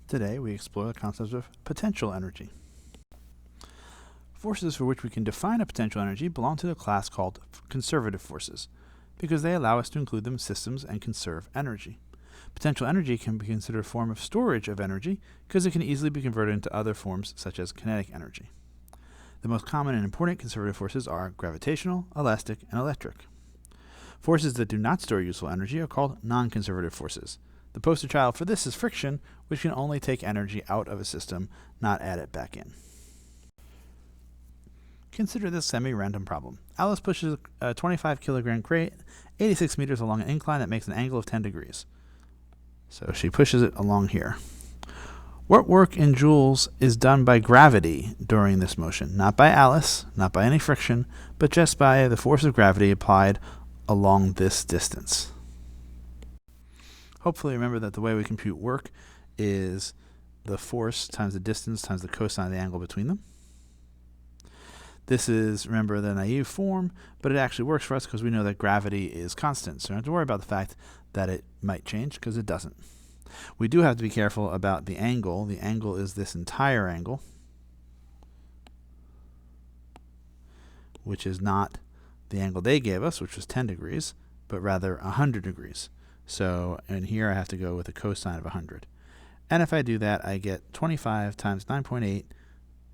Today we explore the concept of potential energy. Forces for which we can define a potential energy belong to the class called conservative forces, because they allow us to include them in systems and conserve energy. Potential energy can be considered a form of storage of energy because it can easily be converted into other forms such as kinetic energy. The most common and important conservative forces are gravitational, elastic, and electric. Forces that do not store useful energy are called non-conservative forces. The poster child for this is friction, which can only take energy out of a system, not add it back in. Consider this semi-random problem. Alice pushes a 25 kilogram crate 86 meters along an incline that makes an angle of 10 degrees. So she pushes it along here. What work in joules is done by gravity during this motion? Not by Alice, not by any friction, but just by the force of gravity applied along this distance. Hopefully remember that the way we compute work is the force times the distance times the cosine of the angle between them. This is, remember, the naive form, but it actually works for us because we know that gravity is constant. So we don't have to worry about the fact that it might change because it doesn't. We do have to be careful about the angle. The angle is this entire angle, which is not the angle they gave us, which was 10 degrees, but rather 100 degrees. So in here I have to go with a cosine of 100. And if I do that, I get 25 times 9.8,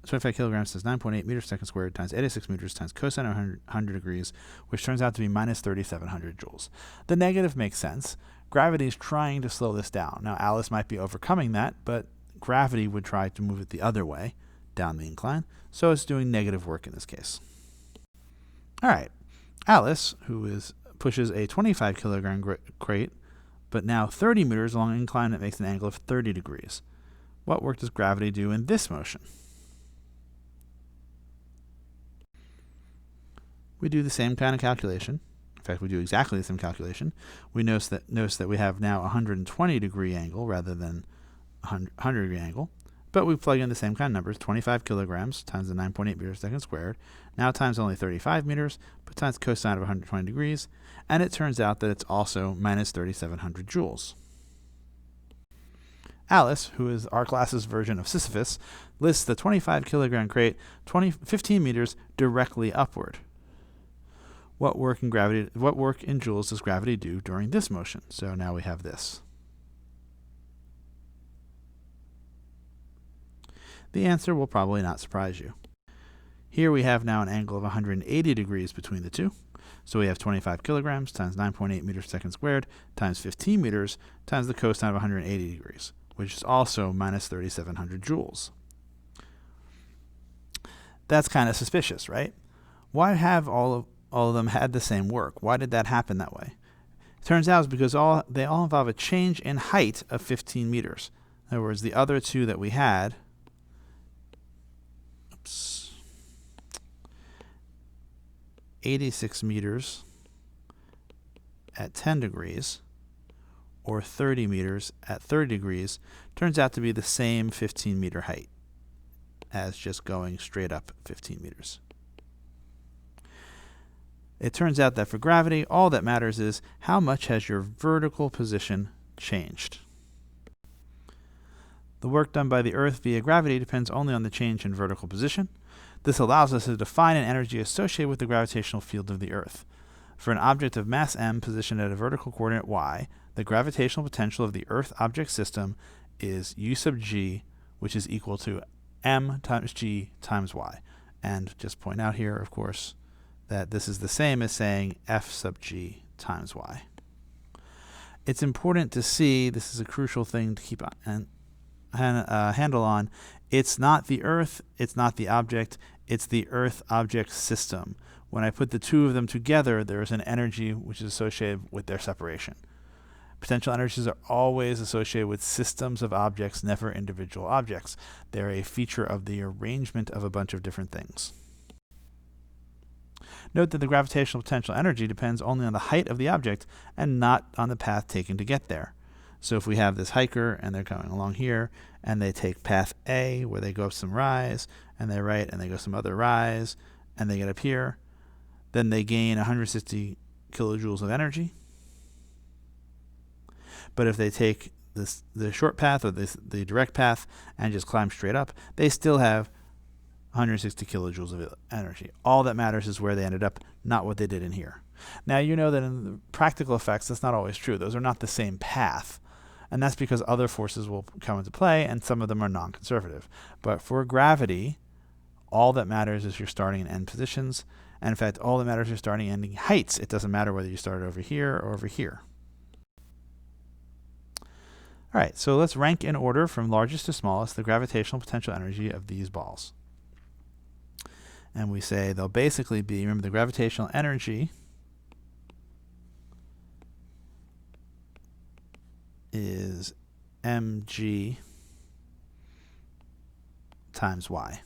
25 kilograms times 9.8 meters per second squared times 86 meters times cosine of 100 degrees, which turns out to be minus 3,700 joules. The negative makes sense. Gravity is trying to slow this down. Now Alice might be overcoming that, but gravity would try to move it the other way, down the incline, so it's doing negative work in this case. All right, Alice, who pushes a 25 kilogram crate, but now 30 meters along an incline that makes an angle of 30 degrees. What work does gravity do in this motion? We do the same kind of calculation. In fact, we do exactly the same calculation. We notice that we have now a 120 degree angle rather than a 100 degree angle. But we plug in the same kind of numbers, 25 kilograms times the 9.8 meters per second squared, now times only 35 meters, but times cosine of 120 degrees, and it turns out that it's also minus 3,700 joules. Alice, who is our class's version of Sisyphus, lifts the 25 kilogram crate 15 meters directly upward. What work in joules does gravity do during this motion? So now we have this. The answer will probably not surprise you. Here we have now an angle of 180 degrees between the two. So we have 25 kilograms times 9.8 meters per second squared times 15 meters times the cosine of 180 degrees, which is also minus 3,700 joules. That's kind of suspicious, right? Why have all of them had the same work? Why did that happen that way? It turns out it's because they all involve a change in height of 15 meters. In other words, the other two that we had, 86 meters at 10 degrees or 30 meters at 30 degrees turns out to be the same 15 meter height as just going straight up 15 meters. It turns out that for gravity, all that matters is how much has your vertical position changed. The work done by the Earth via gravity depends only on the change in vertical position. This allows us to define an energy associated with the gravitational field of the Earth. For an object of mass m positioned at a vertical coordinate y, the gravitational potential of the Earth object system is u sub g, which is equal to m times g times y. And just point out here, of course, that this is the same as saying f sub g times y. It's important to see, this is a crucial thing to keep a handle on, it's not the Earth, it's not the object, it's the Earth object system. When I put the two of them together, there is an energy which is associated with their separation. Potential energies are always associated with systems of objects, never individual objects. They're a feature of the arrangement of a bunch of different things. Note that the gravitational potential energy depends only on the height of the object and not on the path taken to get there. So if we have this hiker and they're coming along here and they take path A where they go up some rise and they right and they go some other rise and they get up here, then they gain 160 kilojoules of energy. But if they take the short path or the direct path and just climb straight up, they still have 160 kilojoules of energy. All that matters is where they ended up, not what they did in here. Now, you know that in the practical effects, that's not always true. Those are not the same path. And that's because other forces will come into play, and some of them are non-conservative. But for gravity, all that matters is you're starting in end positions. And in fact, all that matters is you're starting and ending heights. It doesn't matter whether you started over here or over here. All right, so let's rank in order from largest to smallest the gravitational potential energy of these balls. And we say they'll basically be, remember, the gravitational energy is mg times y.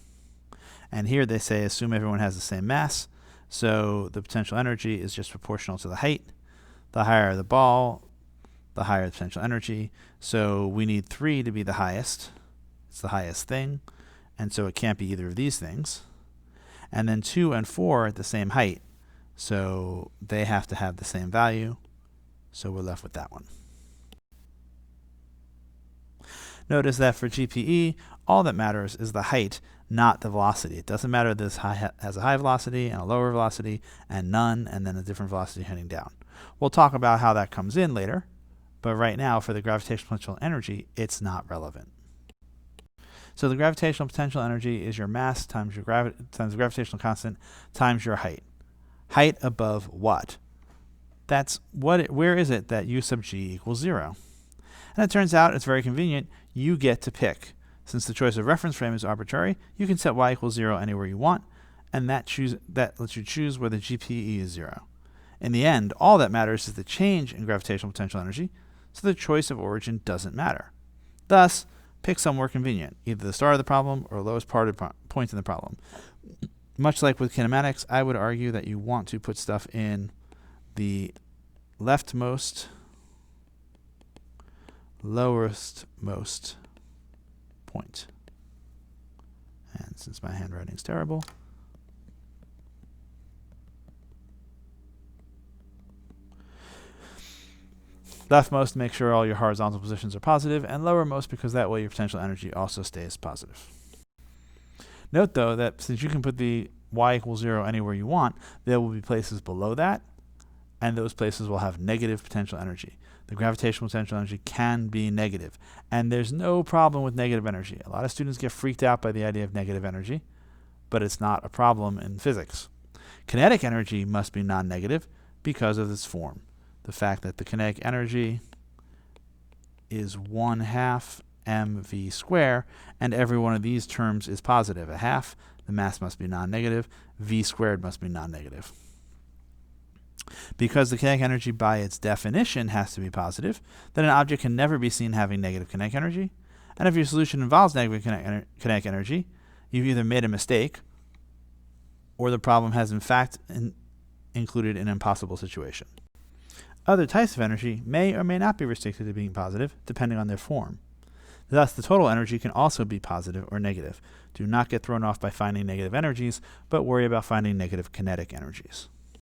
And here they say assume everyone has the same mass, so the potential energy is just proportional to the height. The higher the ball, the higher the potential energy. So we need 3 to be the highest. It's the highest thing, and so it can't be either of these things. And then 2 and 4 are at the same height, so they have to have the same value, so we're left with that one. Notice that for GPE, all that matters is the height, not the velocity. It doesn't matter that this has a high velocity and a lower velocity and none, and then a different velocity heading down. We'll talk about how that comes in later, but right now for the gravitational potential energy, it's not relevant. So the gravitational potential energy is your mass times your times the gravitational constant times your height. Height above what? That's where is it that u sub g equals 0? And it turns out it's very convenient. You get to pick. Since the choice of reference frame is arbitrary, you can set y equals 0 anywhere you want, and that lets you choose where the GPE is 0. In the end, all that matters is the change in gravitational potential energy, so the choice of origin doesn't matter. Thus, pick somewhere convenient, either the start of the problem or lowest point in the problem. Much like with kinematics, I would argue that you want to put stuff in the leftmost, lowermost point. And since my handwriting's terrible, leftmost, make sure all your horizontal positions are positive, and lowermost because that way your potential energy also stays positive. Note, though, that since you can put the y equals 0 anywhere you want, there will be places below that, and those places will have negative potential energy. The gravitational potential energy can be negative, and there's no problem with negative energy. A lot of students get freaked out by the idea of negative energy, but it's not a problem in physics. Kinetic energy must be non-negative because of this form. The fact that the kinetic energy is 1/2 mv squared, and every one of these terms is positive. A half, the mass must be non-negative, v squared must be non-negative. Because the kinetic energy by its definition has to be positive, then an object can never be seen having negative kinetic energy. And if your solution involves negative kinetic energy, you've either made a mistake or the problem has in fact included an impossible situation. Other types of energy may or may not be restricted to being positive, depending on their form. Thus, the total energy can also be positive or negative. Do not get thrown off by finding negative energies, but worry about finding negative kinetic energies.